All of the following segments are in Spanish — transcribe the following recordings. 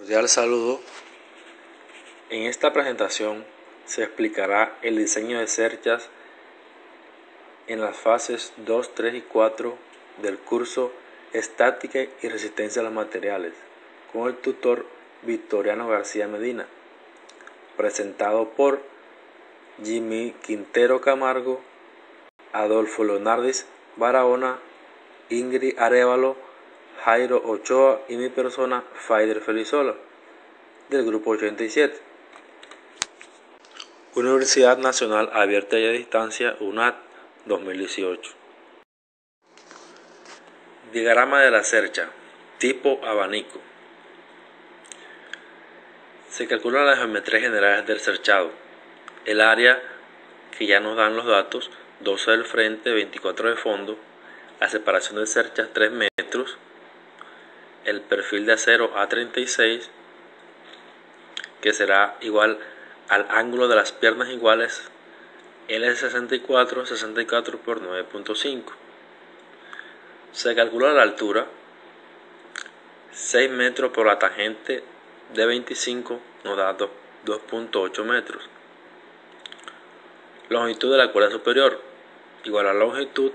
Cordial saludo. En esta presentación se explicará el diseño de cerchas en las fases 2, 3 y 4 del curso Estática y Resistencia a los Materiales con el tutor Victoriano García Medina, presentado por Jimmy Quintero Camargo, Adolfo Leonardis Barahona, Ingrid Arévalo, Jairo Ochoa y mi persona, Faider Felizola, del Grupo 87. Universidad Nacional Abierta y a Distancia, UNAD, 2018. Diagrama de la cercha, tipo abanico. Se calculan las geometrías generales del cerchado. El área, que ya nos dan los datos, 12 del frente, 24 de fondo, la separación de cerchas 3 metros, el perfil de acero A36, que será igual al ángulo de las piernas iguales L64, 64 por 9.5. Se calcula la altura, 6 metros por la tangente de 25 nos da 2.8 metros. Longitud de la cuerda superior igual a la longitud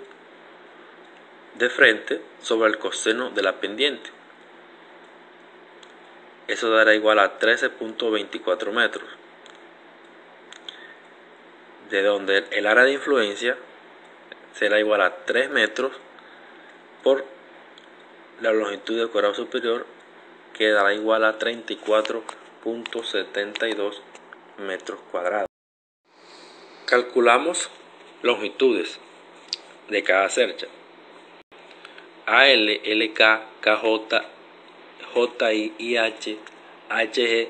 de frente sobre el coseno de la pendiente. Eso dará igual a 13.24 metros. De donde el área de influencia será igual a 3 metros por la longitud de cuerda superior, que dará igual a 34.72 metros cuadrados. Calculamos longitudes de cada cercha. AL, LK, KJ, JI y H, HG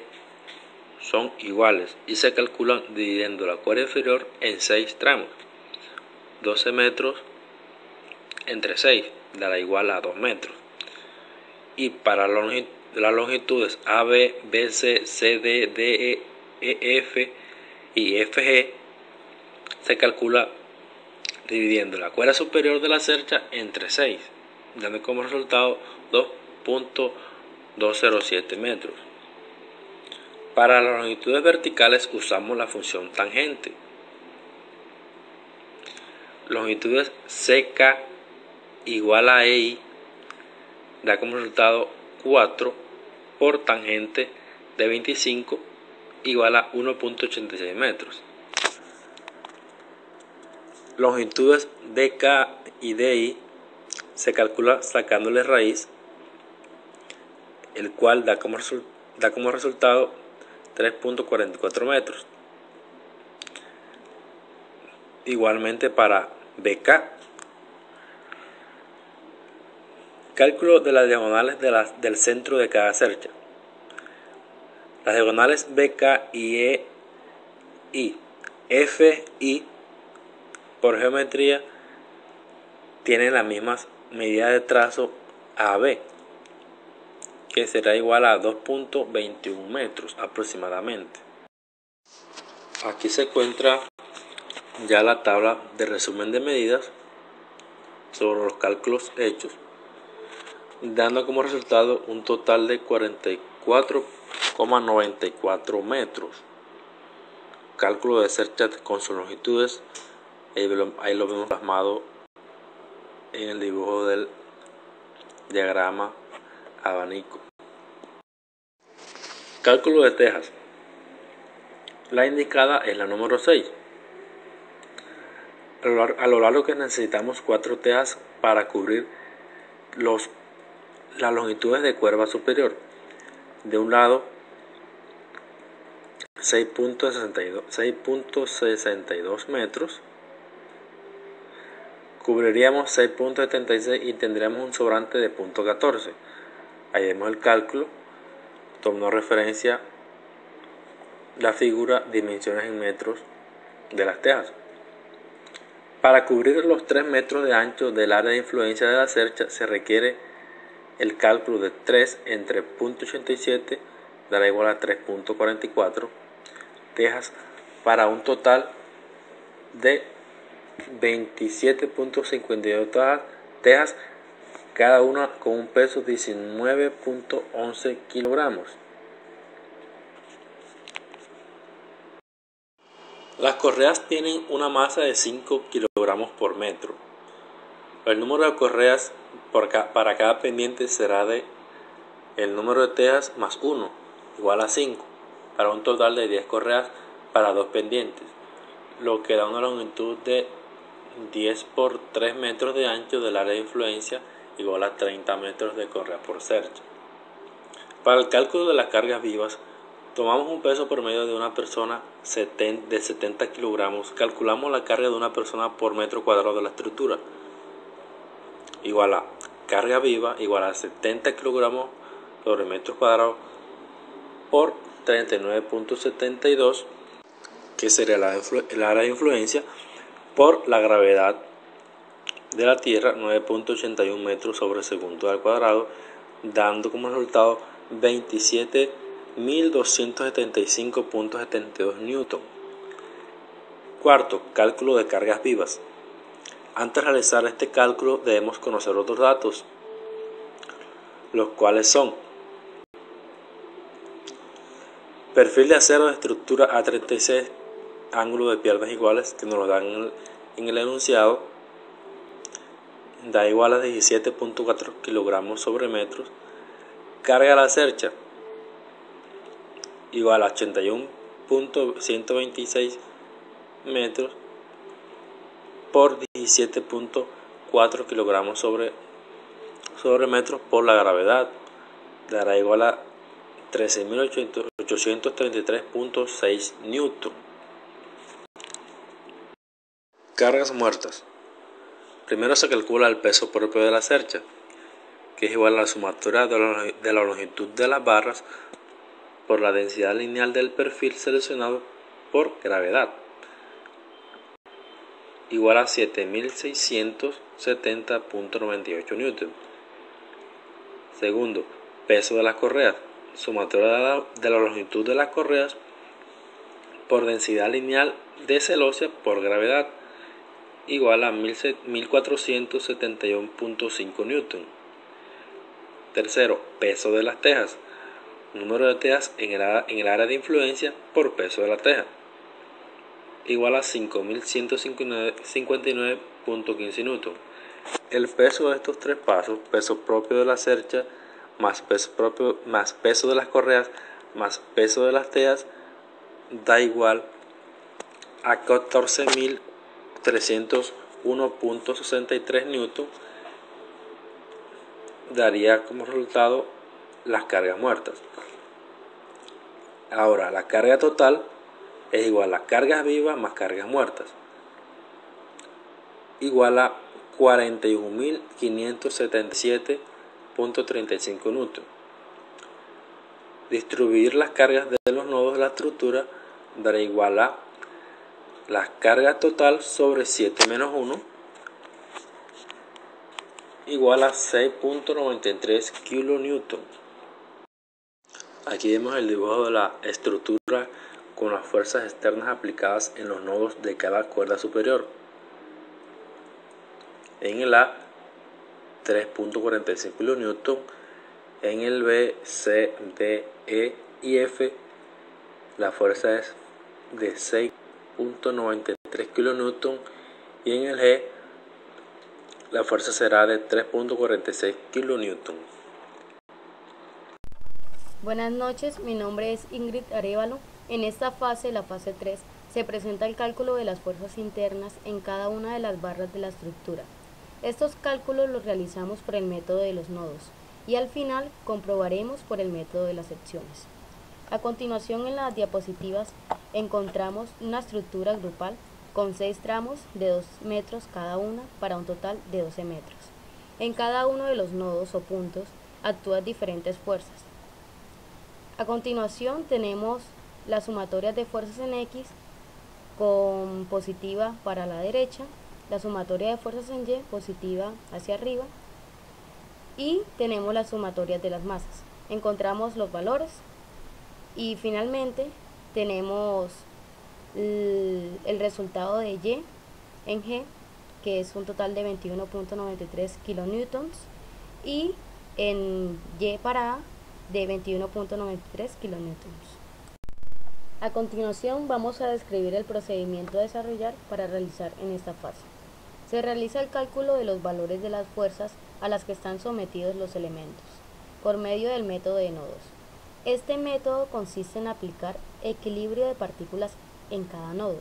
son iguales y se calculan dividiendo la cuerda inferior en 6 tramos. 12 metros entre 6 dará igual a 2 metros. Y para las longitudes AB, BC, CD, DE, EF y FG se calcula dividiendo la cuerda superior de la cercha entre 6, dando como resultado 2.207 metros. Para las longitudes verticales usamos la función tangente. Longitudes CK igual a EI da como resultado 4 por tangente de 25 igual a 1.86 metros. Longitudes DK y DI se calcula sacándole raíz, el cual da como resultado 3.44 metros. Igualmente para BK. Cálculo de las diagonales del centro de cada cercha. Las diagonales BK y EI, FI por geometría tienen las mismas medidas de trazo AB, que será igual a 2.21 metros aproximadamente. Aquí se encuentra ya la tabla de resumen de medidas sobre los cálculos hechos, dando como resultado un total de 44,94 metros. Cálculo de cerchas con sus longitudes, ahí lo vemos plasmado en el dibujo del diagrama abanico. Cálculo de tejas. La indicada es la número 6. A lo largo que necesitamos 4 tejas para cubrir las longitudes de cuerda superior. De un lado 6.62 metros, cubriríamos 6.76 y tendríamos un sobrante de 0.14. Ahí vemos el cálculo, tomando referencia la figura dimensiones en metros de las tejas. Para cubrir los 3 metros de ancho del área de influencia de la cercha se requiere el cálculo de 3 entre 0.87 dará igual a 3.44 tejas para un total de 27.52 tejas, cada una con un peso de 19.11 kilogramos. Las correas tienen una masa de 5 kilogramos por metro. El número de correas para cada pendiente será de el número de tejas más 1, igual a 5, para un total de 10 correas para 2 pendientes, lo que da una longitud de 10 por 3 metros de ancho del área de influencia, igual a 30 metros de correa por cercha. Para el cálculo de las cargas vivas, tomamos un peso promedio de una persona de 70 kilogramos, calculamos la carga de una persona por metro cuadrado de la estructura, igual a carga viva igual a 70 kilogramos sobre metro cuadrado por 39.72, que sería el área de influencia, por la gravedad de la Tierra, 9.81 metros sobre segundo al cuadrado, dando como resultado 27.275.72 newton. Cuarto, cálculo de cargas vivas. Antes de realizar este cálculo debemos conocer otros datos, los cuales son: perfil de acero de estructura A36, ángulo de piernas iguales, que nos lo dan en el enunciado, da igual a 17.4 kilogramos sobre metros. Carga a la cercha igual a 81.126 metros por 17.4 kilogramos sobre metros por la gravedad, dará igual a 13.833.6 newton. Cargas muertas. Primero se calcula el peso propio de la cercha, que es igual a la sumatoria de la longitud de las barras por la densidad lineal del perfil seleccionado por gravedad, igual a 7.670.98 newton. Segundo, peso de las correas, sumatoria de la longitud de las correas por densidad lineal de celosía por gravedad, igual a 1.471.5 newton. Tercero, peso de las tejas, número de tejas en el área de influencia por peso de la teja, igual a 5.159.15 newton. El peso de estos tres pasos, peso propio de la cercha más peso de las correas más peso de las tejas, da igual a 14.301.63 newton. Daría como resultado las cargas muertas. Ahora, la carga total es igual a cargas vivas más cargas muertas, igual a 41.577.35 newton. Distribuir las cargas de los nodos de la estructura dará igual a la carga total sobre 7 menos 1, igual a 6.93 kilonewton. Aquí vemos el dibujo de la estructura con las fuerzas externas aplicadas en los nodos de cada cuerda superior. En el A, 3.45 kilonewton. En el B, C, D, E y F, la fuerza es de 6.93 kilonewton. Y en el G, la fuerza será de 3.46 kilonewton. Buenas noches, mi nombre es Ingrid Arévalo. En esta fase, la fase 3, se presenta el cálculo de las fuerzas internas en cada una de las barras de la estructura. Estos cálculos los realizamos por el método de los nodos y al final comprobaremos por el método de las secciones. A continuación, en las diapositivas encontramos una estructura grupal con 6 tramos de 2 metros cada una para un total de 12 metros. En cada uno de los nodos o puntos actúan diferentes fuerzas. A continuación tenemos las sumatorias de fuerzas en X con positiva para la derecha, la sumatoria de fuerzas en Y positiva hacia arriba y tenemos las sumatorias de las masas. Encontramos los valores y finalmente tenemos el resultado de Y en G, que es un total de 21.93 kilonewtons, y en Y para A de 21.93 kilonewtons. A continuación vamos a describir el procedimiento a desarrollar para realizar en esta fase. Se realiza el cálculo de los valores de las fuerzas a las que están sometidos los elementos, por medio del método de nodos. Este método consiste en aplicar equilibrio de partículas en cada nodo.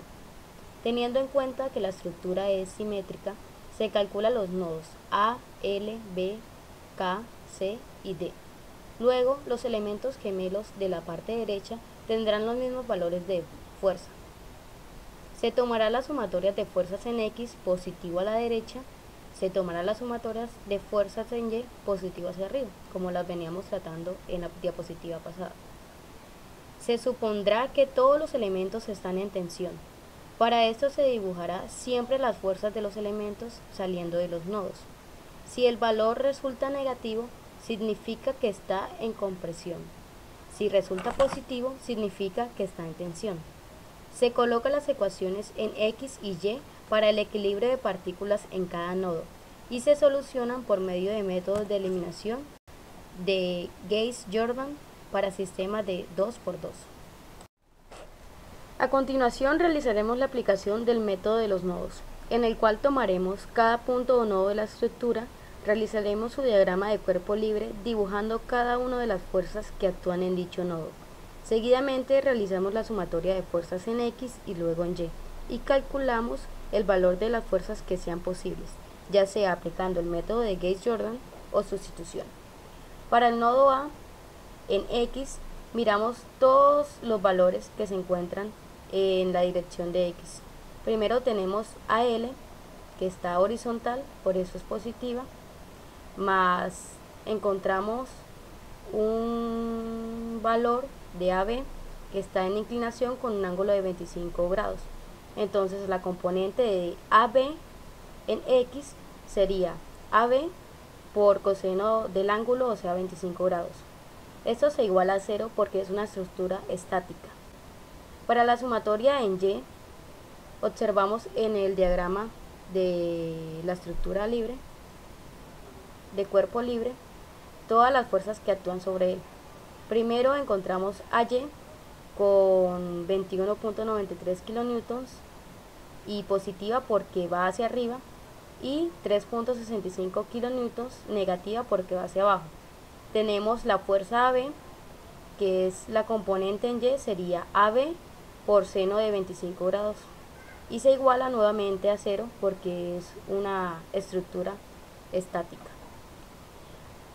Teniendo en cuenta que la estructura es simétrica, se calcula los nodos A, L, B, K, C y D. Luego, los elementos gemelos de la parte derecha tendrán los mismos valores de fuerza. Se tomará la sumatoria de fuerzas en X positivo a la derecha, se tomará las sumatorias de fuerzas en Y positivo hacia arriba, como las veníamos tratando en la diapositiva pasada. Se supondrá que todos los elementos están en tensión. Para esto se dibujará siempre las fuerzas de los elementos saliendo de los nodos. Si el valor resulta negativo, significa que está en compresión. Si resulta positivo, significa que está en tensión. Se colocan las ecuaciones en X y Y para el equilibrio de partículas en cada nodo y se solucionan por medio de métodos de eliminación de Gauss-Jordan para sistemas de 2×2. A continuación realizaremos la aplicación del método de los nodos, en el cual tomaremos cada punto o nodo de la estructura, realizaremos su diagrama de cuerpo libre dibujando cada una de las fuerzas que actúan en dicho nodo. Seguidamente realizamos la sumatoria de fuerzas en X y luego en Y calculamos el valor de las fuerzas que sean posibles, ya sea aplicando el método de Gauss-Jordan o sustitución. Para el nodo A, en X, miramos todos los valores que se encuentran en la dirección de X. Primero tenemos AL, que está horizontal, por eso es positiva, más encontramos un valor de AB que está en inclinación con un ángulo de 25 grados. Entonces la componente de AB en X sería AB por coseno del ángulo, o sea 25 grados. Esto se iguala a 0 porque es una estructura estática. Para la sumatoria en Y, observamos en el diagrama de la estructura libre, de cuerpo libre, todas las fuerzas que actúan sobre él. Primero encontramos AY con 21.93 kilonewtons y positiva porque va hacia arriba, y 3.65 kilonewtons negativa porque va hacia abajo. Tenemos la fuerza AB, que es la componente en Y, sería AB por seno de 25 grados y se iguala nuevamente a 0 porque es una estructura estática.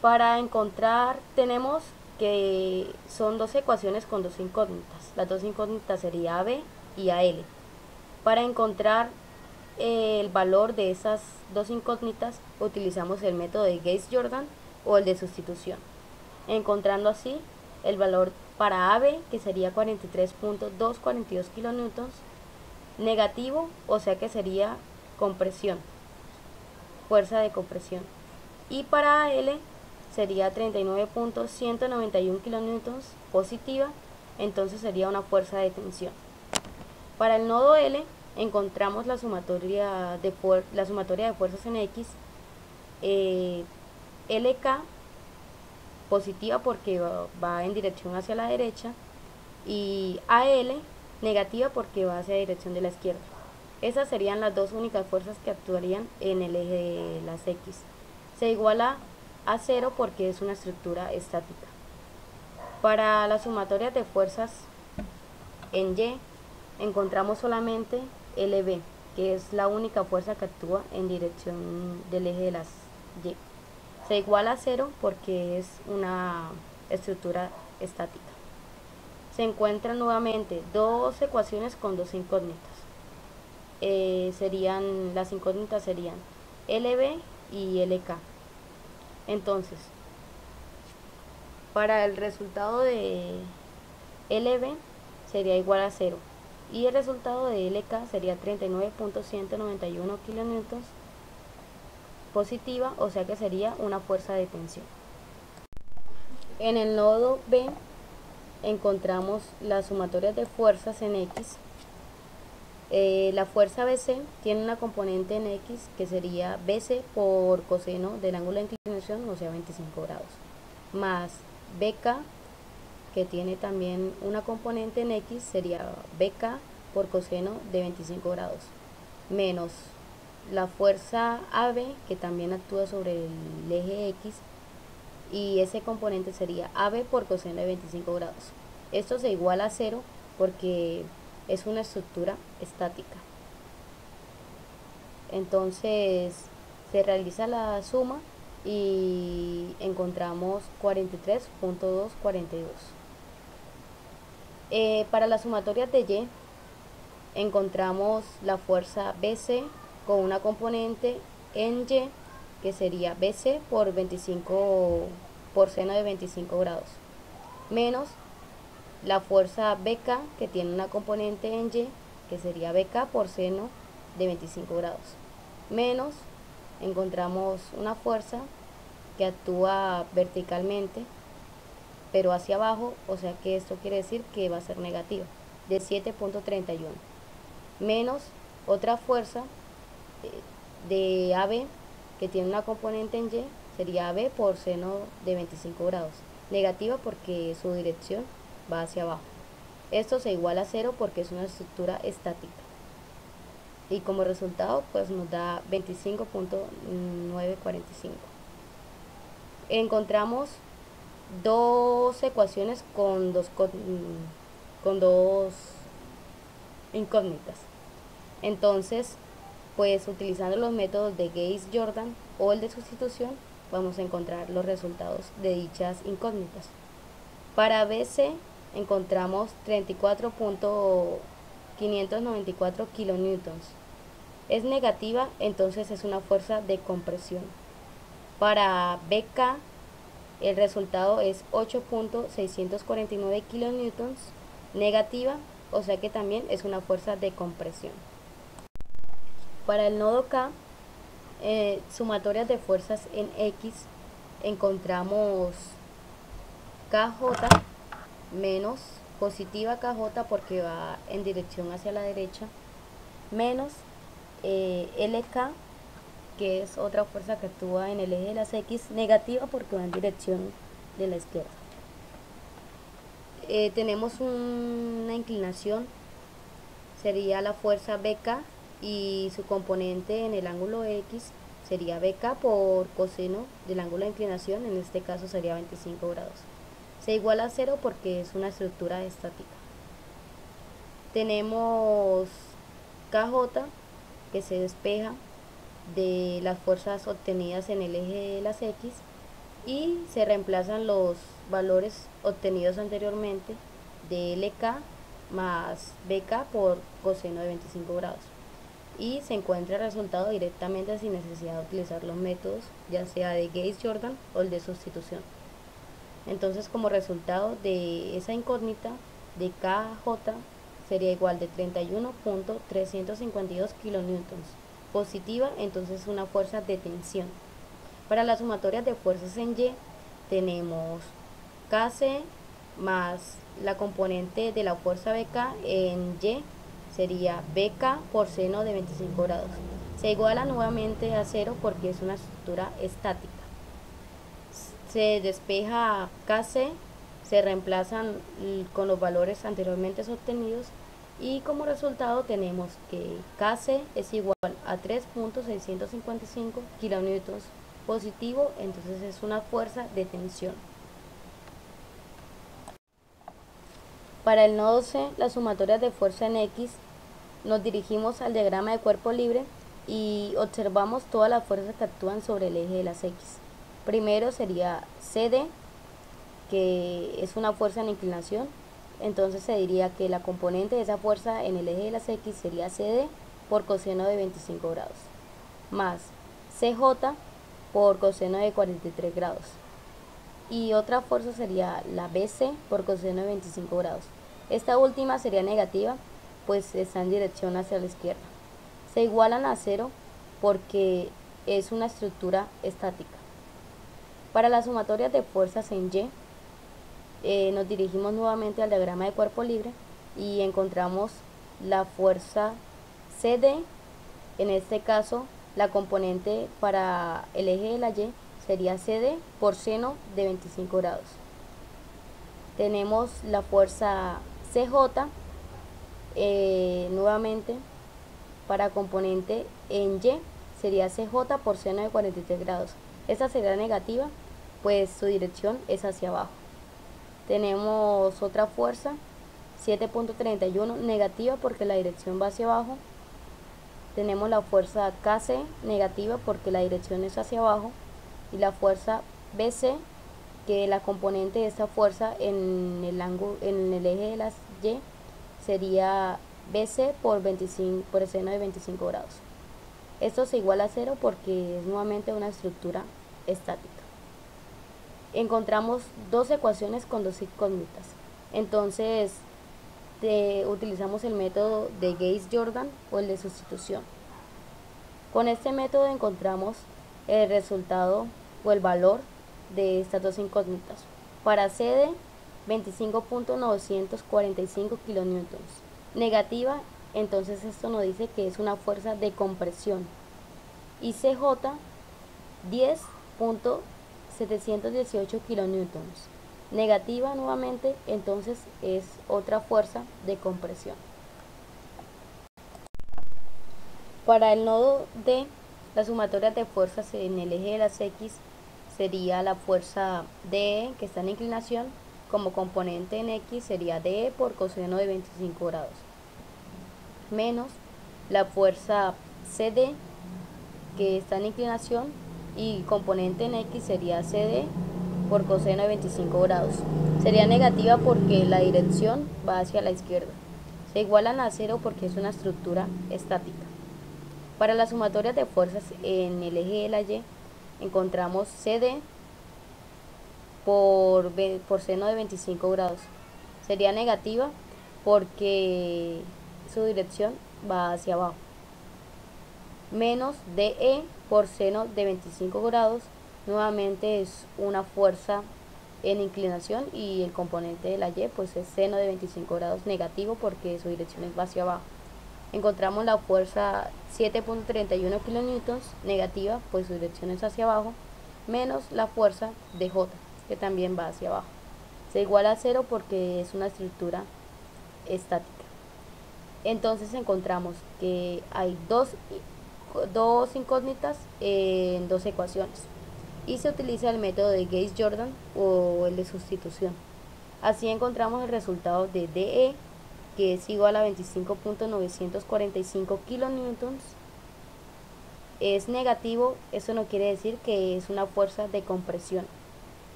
Para encontrar, tenemos que son dos ecuaciones con dos incógnitas. Las dos incógnitas serían AB y AL. Para encontrar el valor de esas dos incógnitas utilizamos el método de Gauss-Jordan o el de sustitución, encontrando así el valor para AB, que sería 43.242 kilonewtons, negativo, o sea que sería compresión, fuerza de compresión, y para AL sería 39.191 kilonewtons, positiva, entonces sería una fuerza de tensión. Para el nodo L encontramos la sumatoria de fuerzas en X, LK positiva porque va en dirección hacia la derecha y AL negativa porque va hacia la dirección de la izquierda. Esas serían las dos únicas fuerzas que actuarían en el eje de las X. Se iguala a 0 porque es una estructura estática. Para la sumatoria de fuerzas en Y encontramos solamente LB, que es la única fuerza que actúa en dirección del eje de las Y. Se iguala a 0 porque es una estructura estática. Se encuentran nuevamente dos ecuaciones con dos incógnitas. Las incógnitas serían LB y LK. Entonces, para el resultado de LB sería igual a 0 y el resultado de LK sería 39.191 kilonewtons positiva, o sea que sería una fuerza de tensión. En el nodo B encontramos las sumatorias de fuerzas en X. La fuerza BC tiene una componente en X que sería BC por coseno del ángulo de inclinación, o sea 25 grados, más BK que tiene también una componente en X, sería BK por coseno de 25 grados, menos la fuerza AB, que también actúa sobre el eje X, y ese componente sería AB por coseno de 25 grados. Esto se iguala a 0 porque es una estructura estática. Entonces se realiza la suma y encontramos 43.242. Para las sumatorias de Y encontramos la fuerza BC con una componente en Y, que sería BC por 25 por seno de 25 grados, menos la fuerza BK, que tiene una componente en Y, que sería BK por seno de 25 grados, menos encontramos una fuerza que actúa verticalmente pero hacia abajo, o sea que esto quiere decir que va a ser negativa, de 7.31, menos otra fuerza de AB, que tiene una componente en Y, sería AB por seno de 25 grados, negativa porque su dirección va hacia abajo. Esto se iguala a 0 porque es una estructura estática. Y como resultado pues nos da 25.945. Encontramos dos ecuaciones con dos incógnitas. Entonces, pues utilizando los métodos de Gauss-Jordan o el de sustitución, vamos a encontrar los resultados de dichas incógnitas. Para BC encontramos 34.594 kilonewtons. Es negativa, entonces es una fuerza de compresión. Para BK el resultado es 8.649 kilonewtons, negativa, o sea que también es una fuerza de compresión. Para el nodo K, sumatorias de fuerzas en X, encontramos KJ menos positiva KJ porque va en dirección hacia la derecha, menos LK, que es otra fuerza que actúa en el eje de las X, negativa porque va en dirección de la izquierda. Tenemos una inclinación, sería la fuerza BK, y su componente en el ángulo X sería BK por coseno del ángulo de inclinación, en este caso sería 25 grados. Se iguala a 0 porque es una estructura estática. Tenemos KJ, que se despeja de las fuerzas obtenidas en el eje de las X y se reemplazan los valores obtenidos anteriormente de LK más BK por coseno de 25 grados, y se encuentra el resultado directamente sin necesidad de utilizar los métodos ya sea de Gauss-Jordan o el de sustitución. Entonces, como resultado de esa incógnita de KJ sería igual de 31.352 kilonewtons. Positiva, entonces una fuerza de tensión. Para las sumatorias de fuerzas en Y tenemos KC más la componente de la fuerza BK en Y, sería BK por seno de 25 grados. Se iguala nuevamente a 0 porque es una estructura estática. Se despeja KC, se reemplazan con los valores anteriormente obtenidos y como resultado tenemos que KC es igual a 3.655 kilonewtons positivo, entonces es una fuerza de tensión. Para el nodo C, las sumatorias de fuerza en X, nos dirigimos al diagrama de cuerpo libre y observamos todas las fuerzas que actúan sobre el eje de las X. Primero sería CD, que es una fuerza en inclinación, entonces se diría que la componente de esa fuerza en el eje de las X sería CD por coseno de 25 grados, más CJ por coseno de 43 grados. Y otra fuerza sería la BC por coseno de 25 grados. Esta última sería negativa, pues está en dirección hacia la izquierda. Se igualan a 0 porque es una estructura estática. Para las sumatorias de fuerzas en Y, nos dirigimos nuevamente al diagrama de cuerpo libre y encontramos la fuerza CD. En este caso, la componente para el eje de la Y sería CD por seno de 25 grados. Tenemos la fuerza CJ, nuevamente para componente en Y sería CJ por seno de 43 grados. Esta sería negativa, pues su dirección es hacia abajo. Tenemos otra fuerza 7.31 negativa porque la dirección va hacia abajo. Tenemos la fuerza KC negativa porque la dirección es hacia abajo, y la fuerza BC, que la componente de esta fuerza en el eje de las Y sería BC por el seno de 25 grados. Esto se iguala a 0 porque es nuevamente una estructura estática. Encontramos dos ecuaciones con dos incógnitas. Entonces utilizamos el método de Gauss-Jordan o el de sustitución. Con este método encontramos el resultado o el valor de estas dos incógnitas. Para CD, 25.945 kN. Negativa, entonces esto nos dice que es una fuerza de compresión. Y CJ, 10.718 kN. Negativa nuevamente, entonces es otra fuerza de compresión. Para el nodo D, la sumatoria de fuerzas en el eje de las X sería la fuerza DE, que está en inclinación, como componente en X sería DE por coseno de 25 grados, menos la fuerza CD, que está en inclinación, y componente en X sería CD por coseno de 25 grados. Sería negativa porque la dirección va hacia la izquierda. Se igualan a 0 porque es una estructura estática. Para la sumatoria de fuerzas en el eje de la Y, encontramos CD por seno de 25 grados. Sería negativa porque su dirección va hacia abajo. Menos DE por seno de 25 grados. Nuevamente es una fuerza en inclinación, y el componente de la Y pues es seno de 25 grados negativo porque su dirección es hacia abajo. Encontramos la fuerza 7.31 kN negativa, pues su dirección es hacia abajo, menos la fuerza DJ, que también va hacia abajo. Se iguala a 0 porque es una estructura estática. Entonces encontramos que hay dos incógnitas en dos ecuaciones, y se utiliza el método de Gauss-Jordan o el de sustitución. Así encontramos el resultado de DE, que es igual a 25.945 kN. Es negativo, eso no quiere decir que es una fuerza de compresión.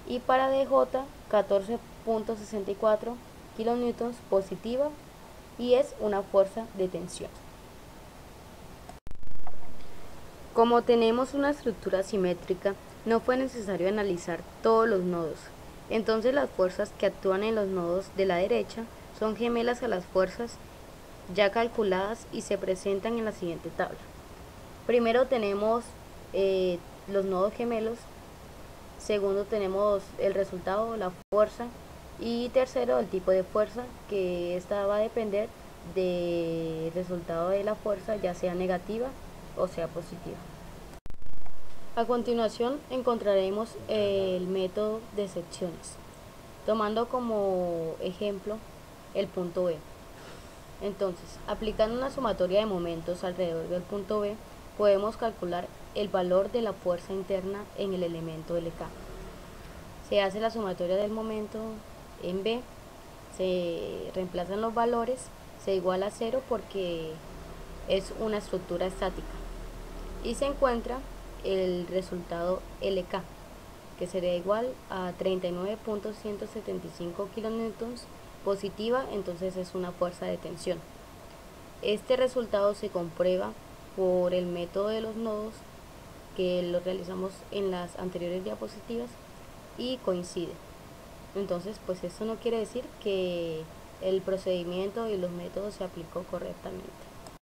Y para DJ, 14.64 kN positiva, y es una fuerza de tensión. Como tenemos una estructura simétrica, no fue necesario analizar todos los nodos. Entonces las fuerzas que actúan en los nodos de la derecha son gemelas a las fuerzas ya calculadas y se presentan en la siguiente tabla. Primero tenemos los nodos gemelos, segundo tenemos el resultado, la fuerza, y tercero el tipo de fuerza, que esta va a depender del resultado de la fuerza, ya sea negativa o sea positiva. A continuación encontraremos el método de secciones, tomando como ejemplo el punto B. Entonces, aplicando una sumatoria de momentos alrededor del punto B, podemos calcular el valor de la fuerza interna en el elemento LK. Se hace la sumatoria del momento en B, se reemplazan los valores, se iguala a 0 porque es una estructura estática, y se encuentra el resultado LK, que sería igual a 39.175 kN positiva, entonces es una fuerza de tensión. Este resultado se comprueba por el método de los nodos, que lo realizamos en las anteriores diapositivas, y coincide. Entonces pues esto no quiere decir que el procedimiento y los métodos se aplicó correctamente.